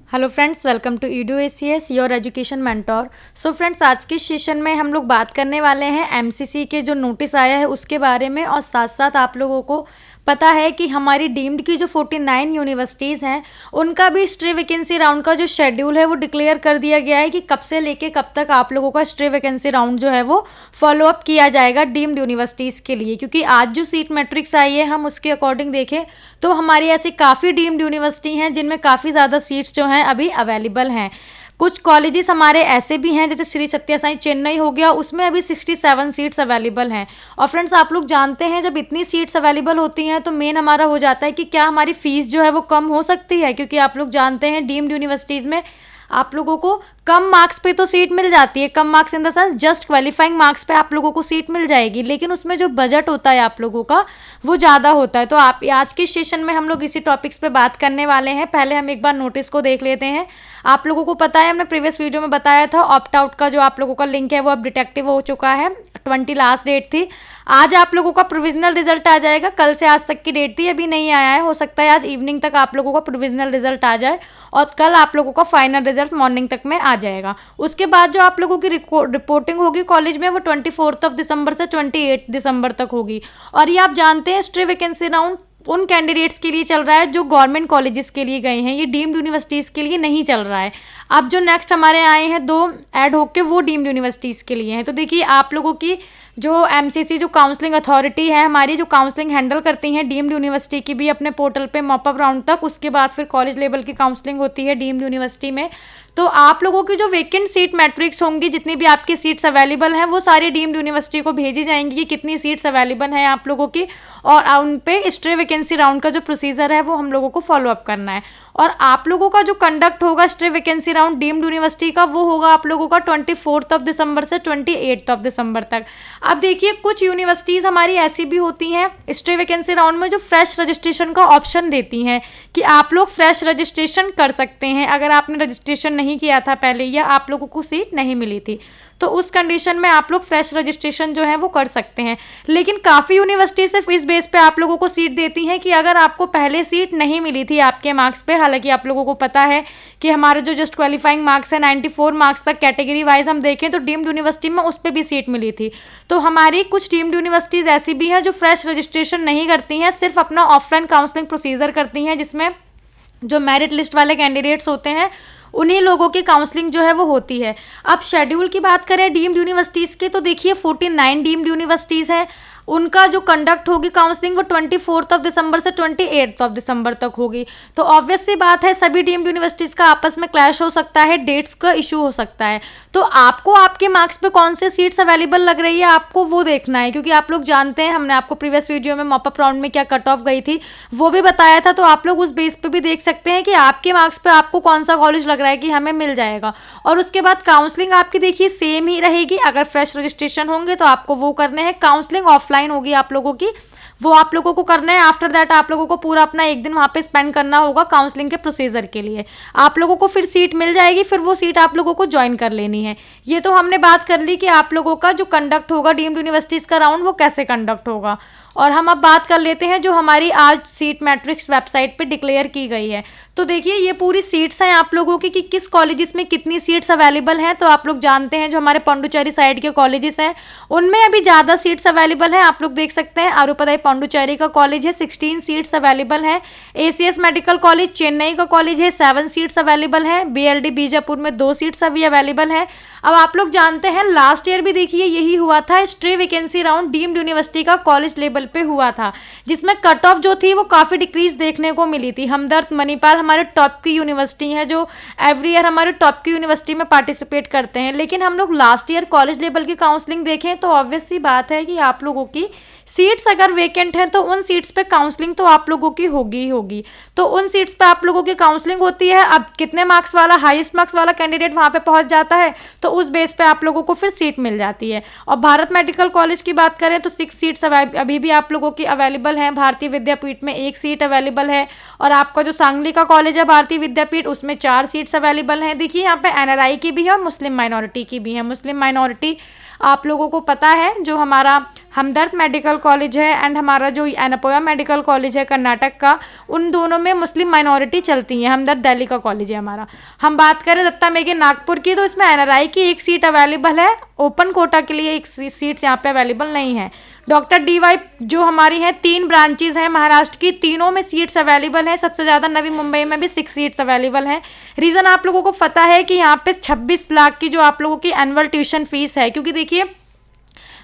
Hello friends, welcome to Edu ACS your education mentor. So friends, आज के session में हम लोग बात करने वाले हैं एमसीसी के जो नोटिस आया है उसके बारे में, और साथ साथ आप लोगों को पता है कि हमारी डीम्ड की जो 49 यूनिवर्सिटीज़ हैं उनका भी स्ट्रे वैकेंसी राउंड का जो शेड्यूल है वो डिक्लेयर कर दिया गया है कि कब से लेके कब तक आप लोगों का स्ट्रे वैकेंसी राउंड जो है वो फॉलो अप किया जाएगा डीम्ड यूनिवर्सिटीज़ के लिए। क्योंकि आज जो सीट मैट्रिक्स आई है हम उसके अकॉर्डिंग देखें तो हमारी ऐसी काफ़ी डीम्ड यूनिवर्सिटी हैं जिनमें काफ़ी ज़्यादा सीट्स जो हैं अभी अवेलेबल हैं। कुछ कॉलेजेस हमारे ऐसे भी हैं जैसे श्री सत्य साई चेन्नई हो गया, उसमें अभी 67 सीट्स अवेलेबल हैं। और फ्रेंड्स, आप लोग जानते हैं जब इतनी सीट्स अवेलेबल होती हैं तो मेन हमारा हो जाता है कि क्या हमारी फीस जो है वो कम हो सकती है। क्योंकि आप लोग जानते हैं डीम्ड यूनिवर्सिटीज़ में आप लोगों को कम मार्क्स पे तो सीट मिल जाती है, कम marks in the sense just qualifying marks पे आप लोगों को सीट मिल जाएगी, लेकिन उसमें जो बजट होता है आप लोगों का वो ज़्यादा होता है। तो आप आज के सेशन में हम लोग इसी टॉपिक्स पे बात करने वाले हैं। पहले हम एक बार नोटिस को देख लेते हैं। आप लोगों को पता है हमने प्रीवियस वीडियो में बताया था ऑप्ट आउट का जो आप लोगों का लिंक है वो अब डिटेक्टिव हो चुका है। 20 लास्ट डेट थी। आज आप लोगों का प्रोविजनल रिजल्ट आ जाएगा। कल से आज तक की डेट थी, अभी नहीं आया है। हो सकता है आज इवनिंग तक आप लोगों का प्रोविजनल रिजल्ट आ जाए और कल आप लोगों का फाइनल रिजल्ट मॉर्निंग तक में आ जाएगा। उसके बाद जो आप लोगों की रिपोर्टिंग होगी कॉलेज में वो 24 दिसंबर से 28 दिसंबर तक होगी। और ये आप जानते हैं स्ट्रे वैकेंसी राउंड उन कैंडिडेट्स के लिए चल रहा है जो गवर्नमेंट कॉलेजेस के लिए गए हैं, ये डीम्ड यूनिवर्सिटीज़ के लिए नहीं चल रहा है। अब जो नेक्स्ट हमारे आए हैं दो ऐड होके वो डीम्ड यूनिवर्सिटीज़ के लिए हैं। तो देखिए आप लोगों की जो एमसीसी जो काउंसलिंग अथॉरिटी है हमारी, जो काउंसलिंग हैंडल करती हैं डीम्ड यूनिवर्सिटी की भी अपने पोर्टल पे मॉपअप राउंड तक, उसके बाद फिर कॉलेज लेवल की काउंसलिंग होती है डीम्ड यूनिवर्सिटी में। तो आप लोगों की जो वेकेंट सीट मैट्रिक्स होंगी, जितनी भी आपकी सीट्स अवेलेबल हैं वो सारी डीम्ड यूनिवर्सिटी को भेजी जाएंगी कि कितनी सीट्स अवेलेबल हैं आप लोगों की, और उन पे स्ट्रे वैकेंसी राउंड का जो प्रोसीजर है वो हम लोगों को फॉलो अप करना है। और आप लोगों का जो कंडक्ट होगा stray vacancy round deemed university का वो होगा आप लोगों का 24 दिसंबर से 28 दिसंबर तक। अब देखिए कुछ यूनिवर्सिटीज़ हमारी ऐसी भी होती हैं स्ट्रे वैकेंसी राउंड में जो फ्रेश रजिस्ट्रेशन का ऑप्शन देती हैं कि आप लोग फ्रेश रजिस्ट्रेशन कर सकते हैं अगर आपने रजिस्ट्रेशन नहीं किया था पहले या आप लोगों को सीट नहीं मिली थी, तो उस कंडीशन में आप लोग फ्रेश रजिस्ट्रेशन जो है वो कर सकते हैं। लेकिन काफ़ी यूनिवर्सिटी सिर्फ इस बेस पे आप लोगों को सीट देती हैं कि अगर आपको पहले सीट नहीं मिली थी आपके मार्क्स पे, हालांकि आप लोगों को पता है कि हमारे जो जस्ट क्वालिफाइंग मार्क्स है 94 मार्क्स तक कैटेगरी वाइज हम देखें तो डीम्ड यूनिवर्सिटी में उस पर भी सीट मिली थी। तो हमारी कुछ डीम्ड यूनिवर्सिटीज़ ऐसी भी हैं जो फ्रेश रजिस्ट्रेशन नहीं करती हैं, सिर्फ अपना ऑफलाइन काउंसलिंग प्रोसीजर करती हैं, जिसमें जो मेरिट लिस्ट वाले कैंडिडेट्स होते हैं उन्हीं लोगों की काउंसलिंग जो है वो होती है। अब शेड्यूल की बात करें डीम्ड यूनिवर्सिटीज़ की तो देखिए 49 डीम्ड यूनिवर्सिटीज़ हैं, उनका जो कंडक्ट होगी काउंसलिंग वो 24 दिसंबर से 28 दिसंबर तक होगी। तो ऑब्वियस सी बात है सभी डीम्ड यूनिवर्सिटीज़ का आपस में क्लैश हो सकता है, डेट्स का इशू हो सकता है। तो आपको आपके मार्क्स पे कौन से सीट्स अवेलेबल लग रही है आपको वो देखना है, क्योंकि आप लोग जानते हैं हमने आपको प्रीवियस वीडियो में मॉपअप राउंड में क्या कट ऑफ गई थी वो भी बताया था। तो आप लोग उस बेस पे भी देख सकते हैं कि आपके मार्क्स पे आपको कौन सा कॉलेज लग रहा है कि हमें मिल जाएगा। और उसके बाद काउंसलिंग आपकी देखिए सेम ही रहेगी। अगर फ्रेश रजिस्ट्रेशन होंगे तो आपको वो करने हैं, काउंसलिंग ऑफलाइन होगी आप लोगों की, वो आप लोगों को करना है। आफ्टर दैट आप लोगों को पूरा अपना एक दिन वहाँ पे स्पेंड करना होगा काउंसलिंग के प्रोसीजर के लिए। आप लोगों को फिर सीट मिल जाएगी, फिर वो सीट आप लोगों को ज्वाइन कर लेनी है। ये तो हमने बात कर ली कि आप लोगों का जो कंडक्ट होगा डीम्ड यूनिवर्सिटीज़ का राउंड वो कैसे कंडक्ट होगा। और हम अब बात कर लेते हैं जो हमारी आज सीट मैट्रिक्स वेबसाइट पे डिक्लेयर की गई है। तो देखिए ये पूरी सीट्स हैं आप लोगों की कि किस कॉलेजेस में कितनी सीट्स अवेलेबल हैं। तो आप लोग जानते हैं जो हमारे पांडुचेरी साइड के कॉलेजेस हैं उनमें अभी ज़्यादा सीट्स अवेलेबल हैं। आप लोग देख सकते हैं आरुपदाई पांडुचेरी का कॉलेज है, 16 सीट्स अवेलेबल हैं। एसीएस मेडिकल कॉलेज चेन्नई का कॉलेज है, 7 सीट्स अवेलेबल हैं। बीएलडी बीजापुर में 2 सीट्स अभी अवेलेबल हैं। अब आप लोग जानते हैं लास्ट ईयर भी देखिए यही हुआ था, stray vacancy round deemed university का कॉलेज लेवल पे हुआ था, जिसमें कट ऑफ जो थी वो काफ़ी डिक्रीज देखने को मिली थी। हमदर्द मणिपाल हमारे टॉप की यूनिवर्सिटी हैं जो एवरी ईयर हमारे टॉप की यूनिवर्सिटी में पार्टिसिपेट करते हैं। लेकिन हम लोग लास्ट ईयर कॉलेज लेवल की काउंसलिंग देखें तो ऑब्वियस सी बात है कि आप लोगों की सीट्स अगर वेकेंट हैं तो उन सीट्स पे काउंसलिंग तो आप लोगों की होगी ही होगी। तो उन सीट्स पे आप लोगों की काउंसलिंग होती है। अब कितने मार्क्स वाला हाईएस्ट मार्क्स वाला कैंडिडेट वहाँ पे पहुँच जाता है तो उस बेस पे आप लोगों को फिर सीट मिल जाती है। और भारत मेडिकल कॉलेज की बात करें तो 6 सीट्स अभी भी आप लोगों की अवेलेबल हैं। भारतीय विद्यापीठ में 1 सीट अवेलेबल है, और आपका जो सांगली का कॉलेज है भारतीय विद्यापीठ उसमें 4 सीट्स अवेलेबल हैं। देखिए यहाँ पे एनआरआई की भी है और मुस्लिम माइनॉरिटी की भी है। मुस्लिम माइनॉरिटी आप लोगों को पता है जो हमारा हमदर्द मेडिकल कॉलेज है एंड हमारा जो एनापोया मेडिकल कॉलेज है कर्नाटक का, उन दोनों में मुस्लिम माइनॉरिटी चलती है। हमदर्द दिल्ली का कॉलेज है हमारा। हम बात करें दत्ता मेघे नागपुर की, तो इसमें एनआरआई की एक सीट अवेलेबल है, ओपन कोटा के लिए एक सीट्स यहाँ पे अवेलेबल नहीं है। डॉक्टर DY जो हमारी हैं 3 ब्रांचेज हैं महाराष्ट्र की, तीनों में सीट्स अवेलेबल हैं। सबसे ज़्यादा नवी मुंबई में भी 6 सीट्स अवेलेबल हैं। रीज़न आप लोगों को पता है कि यहाँ पे 26 लाख की जो आप लोगों की एनुअल ट्यूशन फीस है, क्योंकि देखिए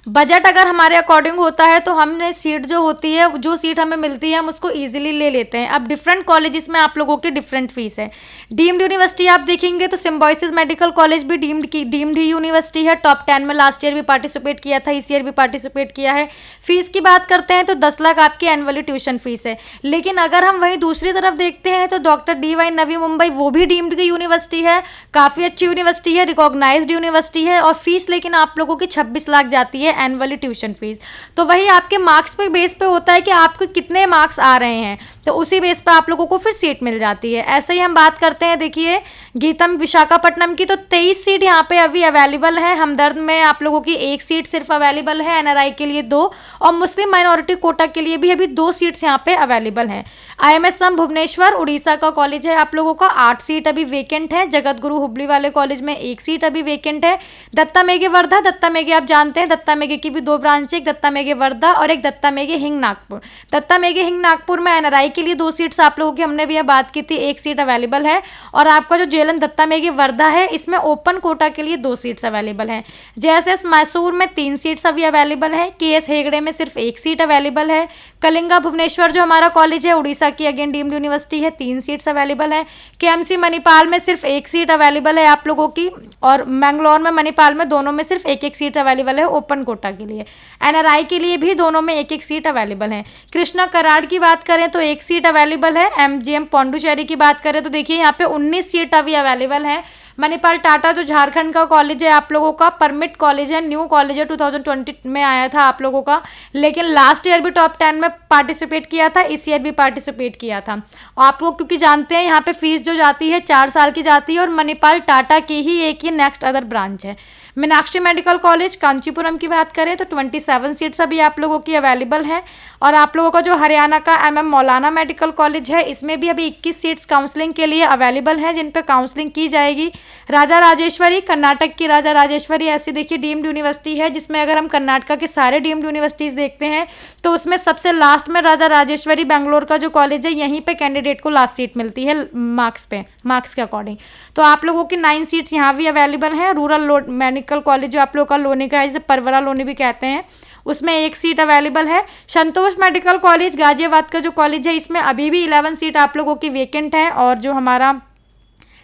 बजट अगर हमारे अकॉर्डिंग होता है तो हमने सीट जो होती है, जो सीट हमें मिलती है हम उसको इजीली ले लेते हैं। अब डिफरेंट कॉलेजेस में आप लोगों की डिफरेंट फीस है। डीम्ड यूनिवर्सिटी आप देखेंगे तो सिम्बायोसिस मेडिकल कॉलेज भी डीम्ड ही यूनिवर्सिटी है, टॉप 10 में लास्ट ईयर भी पार्टिसिपेट किया था, इस ईयर भी पार्टिसिपेट किया है। फीस की बात करते हैं तो 10 लाख आपकी एनुअली ट्यूशन फीस है। लेकिन अगर हम वहीं दूसरी तरफ देखते हैं तो डॉक्टर DY नवी मुंबई वो भी डीम्ड की यूनिवर्सिटी है, काफ़ी अच्छी यूनिवर्सिटी है, रिकॉग्नाइज्ड यूनिवर्सिटी है, और फीस लेकिन आप लोगों की 26 लाख जाती है एनुअली ट्यूशन फीस। तो वही आपके मार्क्स पे बेस पे होता है कि आपको कितने मार्क्स आ रहे हैं, तो उसी बेस पे आप लोगों को फिर सीट मिल जाती है। ऐसे ही हम बात करते हैं, देखिए गीतम विशाखापट्टनम की, तो 23 सीट यहाँ पे अभी अवेलेबल है। हमदर्द में आप लोगों की 1 सीट सिर्फ अवेलेबल है, एनआरआई के लिए 2, और मुस्लिम माइनॉरिटी कोटा के लिए भी अभी 2 सीट्स यहाँ पे अवेलेबल हैं। IMSM भुवनेश्वर उड़ीसा का कॉलेज है, आप लोगों का 8 सीट अभी वेकेंट है। जगत गुरु हुबली वाले कॉलेज में 1 सीट अभी वेकेंट है। दत्ता मेघे वर्धा, दत्ता मेघे आप जानते हैं दत्ता मेघे की भी 2 ब्रांच है, एक दत्ता मेघे वर्धा और एक दत्ता मेघे हिंग नागपुर। दत्ता मेघे हिंग नागपुर में एनआरआई के लिए 2 सीट्स आप लोगों की हमने भी यह बात की थी, 1 सीट अवेलेबल है। और आपका जो जेएलएन दत्ता मेघे वर्धा है, इसमें ओपन कोटा के लिए 2 सीट्स अवेलेबल हैं। JSS मैसूर में 3 सीट्स अभी अवेलेबल है। KS हेगड़े में सिर्फ 1 सीट अवेलेबल है। कलिंगा भुवनेश्वर जो हमारा कॉलेज है उड़ीसा की, अगेन डीम्ड यूनिवर्सिटी है, 3 सीट्स अवेलेबल है। KMC मणिपाल में सिर्फ 1 सीट अवेलेबल है आप लोगों की, और मैंगलोर में मणिपाल में दोनों में सिर्फ 1-1 सीट अवेलेबल है ओपन कोटा के लिए। एनआरआई के लिए भी दोनों में 1-1 सीट अवेलेबल है। कृष्णा कराड़ की बात करें तो 1 सीट अवेलेबल है। MGM पौंडुचेरी की बात करें तो देखिए यहाँ पे 19 सीट अभी अवेलेबल है। मणिपाल टाटा जो झारखंड का कॉलेज है आप लोगों का, परमिट कॉलेज है, न्यू कॉलेज है, 2020 में आया था आप लोगों का, लेकिन लास्ट ईयर भी टॉप 10 में पार्टिसिपेट किया था, इस ईयर भी पार्टिसिपेट किया था। और आप लोग क्योंकि जानते हैं यहाँ पे फीस जो जाती है 4 साल की जाती है, और मणिपाल टाटा की ही एक ही नेक्स्ट अदर ब्रांच है। मीनाक्षी मेडिकल कॉलेज कांचीपुरम की बात करें तो 27 सीट्स अभी आप लोगों की अवेलेबल हैं। और आप लोगों का जो हरियाणा का MM मौलाना मेडिकल कॉलेज है, इसमें भी अभी 21 सीट्स काउंसलिंग के लिए अवेलेबल हैं, जिन पे काउंसलिंग की जाएगी। राजा राजेश्वरी, कर्नाटक की राजा राजेश्वरी ऐसी देखिए डीम्ड यूनिवर्सिटी है, जिसमें अगर हम कर्नाटक के सारे डीम्ड यूनिवर्सिटीज़ देखते हैं तो उसमें सबसे लास्ट में राजा राजेश्वरी बेंगलोर का जो कॉलेज है, यहीं पे कैंडिडेट को लास्ट सीट मिलती है मार्क्स के अकॉर्डिंग। तो आप लोगों की 9 सीट्स यहाँ भी अवेलेबल हैं। रूरल मेडिकल कॉलेज जो आप लोग का लोनी का है, जिसे परवरा लोनी भी कहते हैं, उसमें 1 सीट अवेलेबल है। संतोष मेडिकल कॉलेज गाजियाबाद का जो कॉलेज है, इसमें अभी भी 11 सीट आप लोगों की वेकेंट है। और जो हमारा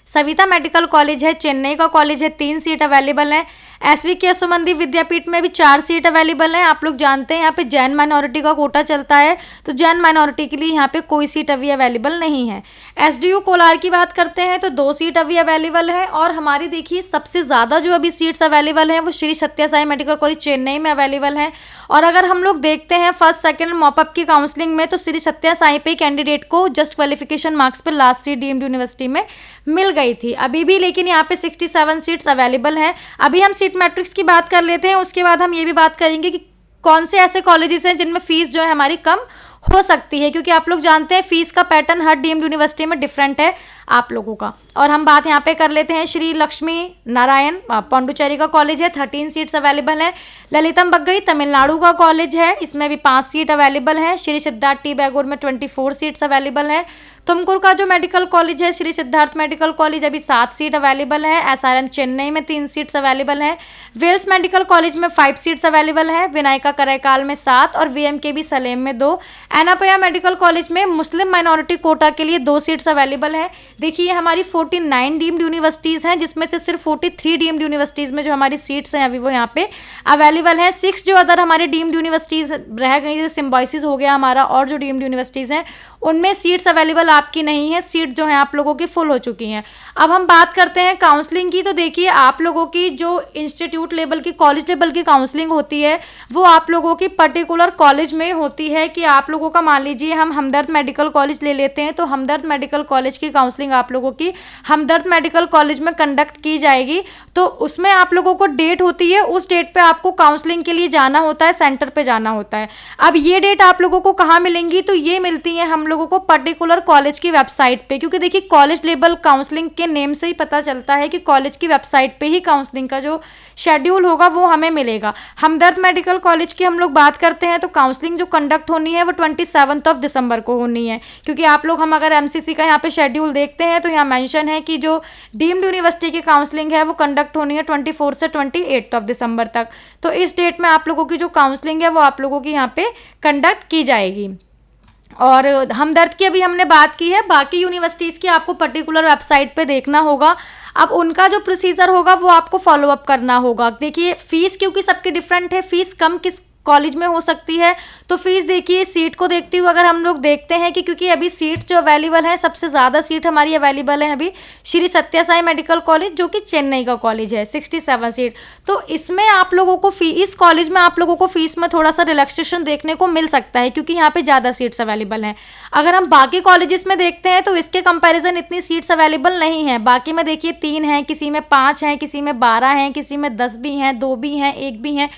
सविता मेडिकल कॉलेज है, चेन्नई का कॉलेज है, 3 सीट अवेलेबल है। SV केशवमंदी विद्यापीठ में भी 4 सीट अवेलेबल हैं। आप लोग जानते हैं यहाँ पे जैन माइनॉरिटी का कोटा चलता है, तो जैन माइनॉरिटी के लिए यहाँ पे कोई सीट अभी अवेलेबल नहीं है। SDU कोलार की बात करते हैं तो 2 सीट अभी अवेलेबल है। और हमारी देखिए सबसे ज़्यादा जो अभी सीट्स अवेलेबल हैं वो श्री सत्य साई मेडिकल कॉलेज चेन्नई में अवेलेबल है। और अगर हम लोग देखते हैं फर्स्ट सेकंड मॉपअप की काउंसलिंग में, तो श्री सत्य साई पे कैंडिडेट को जस्ट क्वालिफिकेशन मार्क्स पे लास्ट सीट डीम्ड यूनिवर्सिटी में मिल गई थी अभी भी, लेकिन यहाँ पे 67 सीट्स अवेलेबल हैं। अभी हम सीट मैट्रिक्स की बात कर लेते हैं, उसके बाद हम ये भी बात करेंगे कि कौन से ऐसे कॉलेजेस हैं जिनमें फीस जो है हमारी कम हो सकती है, क्योंकि आप लोग जानते हैं फीस का पैटर्न हर डीम्ड यूनिवर्सिटी में डिफरेंट है आप लोगों का। और हम बात यहाँ पे कर लेते हैं श्री लक्ष्मी नारायण पौंडुचेरी का कॉलेज है, 13 सीट्स अवेलेबल है। ललितम बग्गई तमिलनाडु का कॉलेज है, इसमें भी 5 सीट अवेलेबल है। श्री सिद्धार्थ टी बैगूर में 24 सीट्स अवेलेबल है। तुमकुर का जो मेडिकल कॉलेज है श्री सिद्धार्थ मेडिकल कॉलेज, अभी 7 सीट अवेलेबल है। SRM चेन्नई में 3 सीट्स अवेलेबल है। वेल्स मेडिकल कॉलेज में 5 सीट्स अवेलेबल है। विनायका करैकाल में 7 और VMKB सलेम में 2। एनापया मेडिकल कॉलेज में मुस्लिम माइनॉरिटी कोटा के लिए 2 सीट्स अवेलेबल है। देखिए हमारी 49 डीम्ड यूनिवर्सिटीज़ हैं, जिसमें से सिर्फ 43 डीम्ड यूनिवर्सिटीज़ में जो हमारी सीट्स हैं अभी वो यहाँ पे अवेलेबल हैं। 6 जो अदर हमारे डीम्ड यूनिवर्सिटीज़ रह गई, जैसे सिम्बायोसिस हो गया हमारा, और जो डीम्ड यूनिवर्सिटीज़ हैं उनमें सीट्स अवेलेबल आपकी नहीं है, सीट जो है आप लोगों की फुल हो चुकी हैं। अब हम बात करते हैं काउंसलिंग की। तो देखिए आप लोगों की जो इंस्टीट्यूट लेवल की, कॉलेज लेवल की काउंसलिंग होती है वो आप लोगों की पर्टिकुलर कॉलेज में होती है। कि आप लोगों का मान लीजिए हम हमदर्द मेडिकल कॉलेज ले लेते हैं, तो हमदर्द मेडिकल कॉलेज की काउंसलिंग आप लोगों की हमदर्द मेडिकल कॉलेज में कंडक्ट की जाएगी। तो उसमें आप लोगों को डेट होती है, उस डेट पे आपको काउंसलिंग के लिए जाना होता है, सेंटर पे जाना होता है। अब ये डेट आप लोगों को कहाँ मिलेंगी, तो ये मिलती है हम लोगों को पर्टिकुलर कॉलेज की वेबसाइट पे। क्योंकि देखिए कॉलेज लेवल काउंसलिंग के नेम से ही पता चलता है कि कॉलेज की वेबसाइट पे ही काउंसलिंग का जो शेड्यूल होगा वो हमें मिलेगा। हमदर्द मेडिकल कॉलेज की हम लोग बात करते हैं तो काउंसलिंग जो कंडक्ट होनी है वो 27 दिसंबर को होनी है। क्योंकि आप लोग, हम अगर एमसीसी का यहाँ पे शेड्यूल देखते हैं तो यहाँ मेंशन है कि जो डीम्ड यूनिवर्सिटी की काउंसलिंग है वो कंडक्ट होनी है 24 से 28 दिसंबर तक। तो इस डेट में आप लोगों की जो काउंसलिंग है वो आप लोगों की यहाँ पे कंडक्ट की जाएगी। और हमदर्द की अभी हमने बात की है, बाकी यूनिवर्सिटीज़ की आपको पर्टिकुलर वेबसाइट पे देखना होगा। अब उनका जो प्रोसीजर होगा वो आपको फॉलो अप करना होगा। देखिए फीस क्योंकि सबकी डिफरेंट है, फीस कम किस कॉलेज में हो सकती है, तो फीस देखिए सीट को देखते हुए अगर हम लोग देखते हैं कि क्योंकि अभी सीट जो अवेलेबल है, सबसे ज़्यादा सीट हमारी अवेलेबल है अभी श्री सत्य साई मेडिकल कॉलेज जो कि चेन्नई का कॉलेज है, 67 सीट। तो इसमें आप लोगों को इस कॉलेज में आप लोगों को फीस में थोड़ा सा रिलैक्सेशन देखने को मिल सकता है क्योंकि यहाँ पे ज़्यादा सीट्स अवेलेबल हैं। अगर हम बाकी कॉलेजेस में देखते हैं तो इसके कंपैरिजन इतनी सीट्स अवेलेबल नहीं है। बाकी में देखिए 3 हैं, किसी में 5 हैं, किसी में 12 हैं, किसी में 10 भी हैं, 2 भी हैं, 1 भी हैं।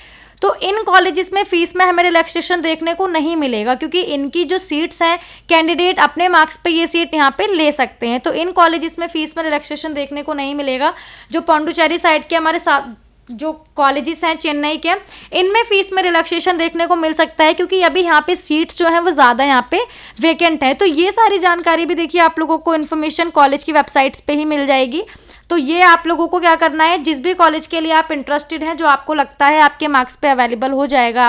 तो इन कॉलेजेस में फीस में हमें रिलैक्सेशन देखने को नहीं मिलेगा क्योंकि इनकी जो सीट्स हैं कैंडिडेट अपने मार्क्स पे ये सीट यहाँ पे ले सकते हैं। तो इन कॉलेजेस में फीस में रिलैक्सेशन देखने को नहीं मिलेगा। जो पौंडुचेरी साइड के हमारे साथ जो कॉलेजेस हैं चेन्नई के, इनमें फीस में रिलैक्सेशन देखने को मिल सकता है क्योंकि अभी यहाँ पे सीट्स जो हैं वो ज़्यादा यहाँ पे वेकेंट है। तो ये सारी जानकारी भी देखिए आप लोगों को इन्फॉर्मेशन कॉलेज की वेबसाइट्स पे ही मिल जाएगी। तो ये आप लोगों को क्या करना है, जिस भी कॉलेज के लिए आप इंटरेस्टेड हैं, जो आपको लगता है आपके मार्क्स पे अवेलेबल हो जाएगा,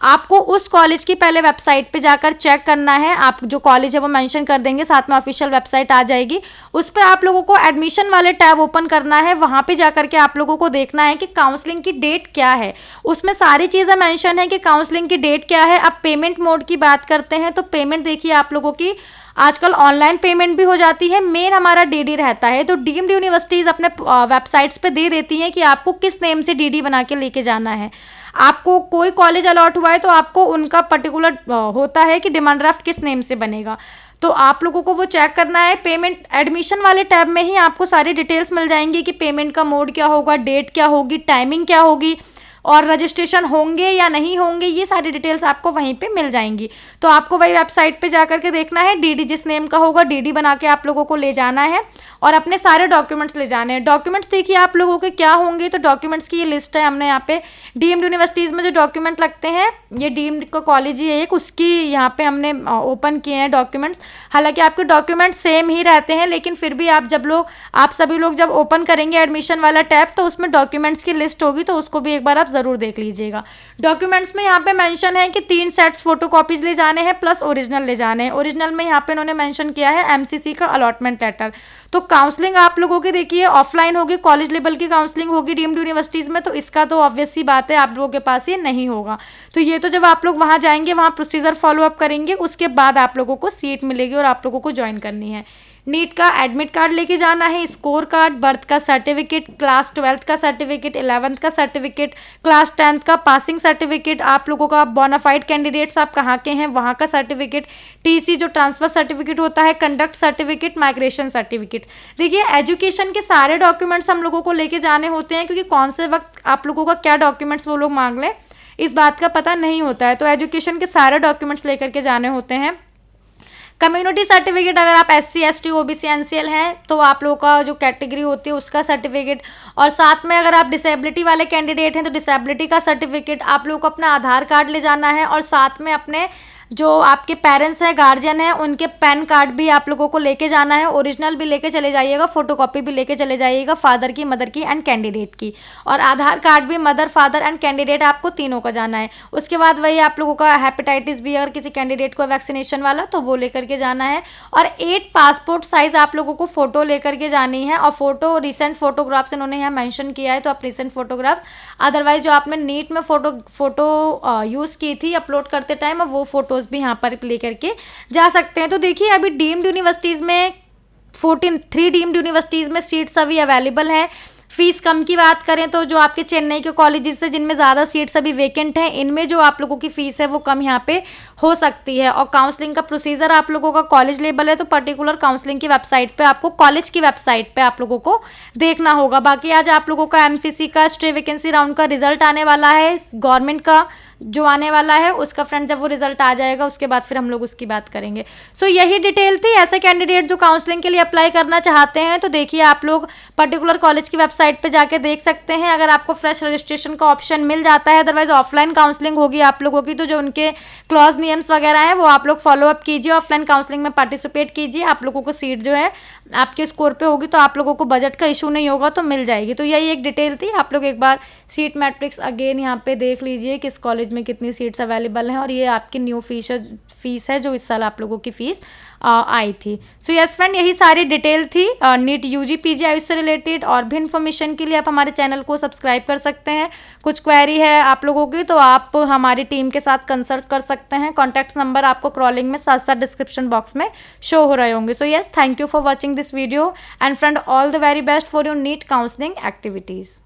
आपको उस कॉलेज की पहले वेबसाइट पे जाकर चेक करना है। आप जो कॉलेज है वो मेंशन कर देंगे, साथ में ऑफिशियल वेबसाइट आ जाएगी, उस पर आप लोगों को एडमिशन वाले टैब ओपन करना है। वहाँ पे जाकर के आप लोगों को देखना है कि काउंसलिंग की डेट क्या है। उसमें सारी चीज़ें मेंशन है कि काउंसलिंग की डेट क्या है। अब पेमेंट मोड की बात करते हैं तो पेमेंट देखिए आप लोगों की आजकल ऑनलाइन पेमेंट भी हो जाती है, मेन हमारा डीडी रहता है। तो डीम्ड यूनिवर्सिटीज़ अपने वेबसाइट्स पे दे देती हैं कि आपको किस नेम से डीडी बना के लेके जाना है। आपको कोई कॉलेज अलॉट हुआ है तो आपको उनका पर्टिकुलर होता है कि डिमांड ड्राफ्ट किस नेम से बनेगा, तो आप लोगों को वो चेक करना है। पेमेंट एडमिशन वाले टैब में ही आपको सारी डिटेल्स मिल जाएंगी कि पेमेंट का मोड क्या होगा, डेट क्या होगी, टाइमिंग क्या होगी और रजिस्ट्रेशन होंगे या नहीं होंगे, ये सारी डिटेल्स आपको वहीं पे मिल जाएंगी। तो आपको वही वेबसाइट पे जाकर के देखना है, डीडी जिस नेम का होगा डीडी बना के आप लोगों को ले जाना है और अपने सारे डॉक्यूमेंट्स ले जाने हैं। डॉक्यूमेंट्स देखिए आप लोगों के क्या होंगे, तो डॉक्यूमेंट्स की ये लिस्ट है हमने यहाँ पे। डीम्ड यूनिवर्सिटीज़ में जो डॉक्यूमेंट लगते हैं, ये डीम्ड का कॉलेज ही है एक, उसकी यहाँ पे हमने ओपन किए हैं डॉक्यूमेंट्स। हालांकि आपके डॉक्यूमेंट्स सेम ही रहते हैं, लेकिन फिर भी आप सभी लोग जब ओपन करेंगे एडमिशन वाला टैब तो उसमें डॉक्यूमेंट्स की लिस्ट होगी, तो उसको भी एक बार आप ज़रूर देख लीजिएगा। डॉक्यूमेंट्स में यहाँ पे मेंशन है कि 3 सेट्स फोटोकॉपीज ले जाने हैं प्लस ओरिजिनल ले जाने हैं। ओरिजिनल में यहाँ पे इन्होंने मेंशन किया है एमसीसी का अलॉटमेंट लेटर। तो काउंसलिंग आप लोगों की देखिए ऑफलाइन होगी, कॉलेज लेवल की काउंसलिंग होगी डीम्ड यूनिवर्सिटीज़ में, तो इसका तो ऑब्वियस सी बात है आप लोगों के पास ये नहीं होगा। तो ये तो जब आप लोग वहाँ जाएंगे, वहाँ प्रोसीजर फॉलो अप करेंगे, उसके बाद आप लोगों को सीट मिलेगी और आप लोगों को ज्वाइन करनी है। नीट का एडमिट कार्ड लेके जाना है, स्कोर कार्ड, बर्थ का सर्टिफिकेट, क्लास 12th का सर्टिफिकेट, 11th का सर्टिफिकेट, क्लास 10th का पासिंग सर्टिफिकेट, आप लोगों का बोनाफाइड कैंडिडेट्स आप कहाँ के हैं वहाँ का सर्टिफिकेट, टीसी जो ट्रांसफर सर्टिफिकेट होता है, कंडक्ट सर्टिफिकेट, माइग्रेशन सर्टिफिकेट। देखिए एजुकेशन के सारे डॉक्यूमेंट्स हम लोगों को लेके जाने होते हैं, क्योंकि कौन से वक्त आप लोगों का क्या डॉक्यूमेंट्स वो लोग मांग लें इस बात का पता नहीं होता है। तो एजुकेशन के सारे डॉक्यूमेंट्स लेकर के जाने होते हैं। कम्युनिटी सर्टिफिकेट, अगर आप SC ST OBC NCL हैं तो आप लोगों का जो कैटेगरी होती है उसका सर्टिफिकेट, और साथ में अगर आप डिसेबिलिटी वाले कैंडिडेट हैं तो डिसेबिलिटी का सर्टिफिकेट, आप लोगों को अपना आधार कार्ड ले जाना है और साथ में अपने जो आपके पेरेंट्स हैं, गार्जियन हैं, उनके पैन कार्ड भी आप लोगों को लेके जाना है। ओरिजिनल भी लेके चले जाइएगा, फोटोकॉपी भी लेके चले जाइएगा, फादर की, मदर की एंड कैंडिडेट की, और आधार कार्ड भी मदर, फादर एंड कैंडिडेट आपको तीनों का जाना है। उसके बाद वही आप लोगों का हेपेटाइटिस बी अगर किसी कैंडिडेट को वैक्सीनेशन वाला तो वो लेकर के जाना है, और 8 पासपोर्ट साइज आप लोगों को फोटो लेकर के जानी है। और फोटो रिसेंट फोटोग्राफ्स इन्होंने यहाँ मेंशन किया है, तो आप रिसेंट फोटोग्राफ्स, अदरवाइज जो आपने नीट में फोटो यूज़ की थी अपलोड करते टाइम, अब वो फोटो फ़ोटोज़ भी यहाँ पर प्ले करके जा सकते हैं। तो देखिए अभी डीम्ड यूनिवर्सिटीज़ में 3 डीम्ड यूनिवर्सिटीज़ में सीट्स अभी अवेलेबल हैं। फ़ीस कम की बात करें तो जो आपके चेन्नई के कॉलेजेस हैं जिनमें ज़्यादा सीट्स अभी वैकेंट हैं, इनमें जो आप लोगों की फ़ीस है वो कम यहाँ पे हो सकती है। और काउंसलिंग का प्रोसीजर आप लोगों का कॉलेज लेवल है तो पर्टिकुलर काउंसलिंग की वेबसाइट पे आपको, कॉलेज की वेबसाइट पे आप लोगों को देखना होगा। बाकी आज आप लोगों का एमसीसी का स्टे वैकेंसी राउंड का रिजल्ट आने वाला है, गवर्नमेंट का जो आने वाला है उसका फ्रेंड जब वो रिजल्ट आ जाएगा उसके बाद फिर हम लोग उसकी बात करेंगे। सो यही डिटेल थी। ऐसे कैंडिडेट जो काउंसलिंग के लिए अप्लाई करना चाहते हैं तो देखिए आप लोग पर्टिकुलर कॉलेज की वेबसाइट पे जाके देख सकते हैं। अगर आपको फ्रेश रजिस्ट्रेशन का ऑप्शन मिल जाता है, अदरवाइज ऑफलाइन काउंसलिंग होगी आप लोगों की, तो जो उनके क्लॉज नियम्स वगैरह हैं वो आप लोग फॉलो अप कीजिए, ऑफलाइन काउंसलिंग में पार्टिसिपेट कीजिए। आप लोगों को सीट जो है आपके स्कोर पे होगी तो आप लोगों को बजट का इशू नहीं होगा तो मिल जाएगी। तो यही एक डिटेल थी। आप लोग एक बार सीट मैट्रिक्स अगेन यहाँ पे देख लीजिए किस कॉलेज में कितनी सीट्स अवेलेबल हैं, और ये आपकी न्यू फीस है जो इस साल आप लोगों की फ़ीस आई थी। सो यस फ्रेंड, यही सारी डिटेल थी नीट यूजी पीजी आयुष से रिलेटेड। और भी इन्फॉर्मेशन के लिए आप हमारे चैनल को सब्सक्राइब कर सकते हैं। कुछ क्वेरी है आप लोगों की तो आप हमारी टीम के साथ कंसल्ट कर सकते हैं। कॉन्टैक्ट नंबर आपको क्रॉलिंग में साथ साथ डिस्क्रिप्शन बॉक्स में शो हो रहे होंगे। So yes, thank you for watching this video and friend all the very best for your NEET counselling activities.